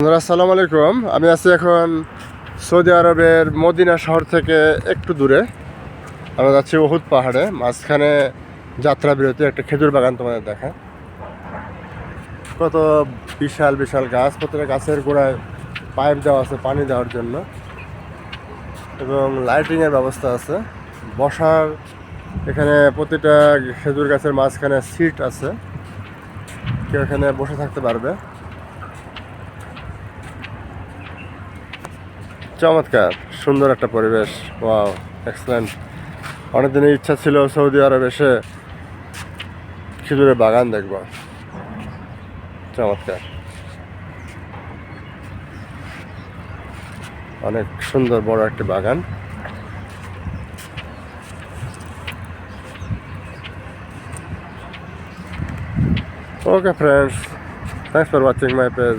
বন্ধুরা, আসসালামু আলাইকুম। আমি আছি এখন সৌদি আরবের মদিনা শহর থেকে একটু দূরে। আমরা যাচ্ছি উহুদ পাহাড়ে। মাঝখানে যাত্রা বিরতি একটা খেজুর বাগান তোমাদের দেখা। কত বিশাল বিশাল গাছ, প্রত্যেকটা গাছের গোড়ায় পাইপ দেওয়া আছে পানি দেওয়ার জন্য, এবং লাইটিংয়ের ব্যবস্থা আছে। বসার এখানে প্রতিটা খেজুর গাছের মাঝখানে সিট আছে, কেউ এখানে বসে থাকতে পারবে। চমৎকার সুন্দর একটা পরিবেশ। Wow, excellent. অনেকদিনের ইচ্ছা ছিল সৌদি আরব এসে খেজুরের বাগান দেখব। চমৎকার, অনেক সুন্দর বড় একটি বাগান। Okay friends, thanks for watching my page.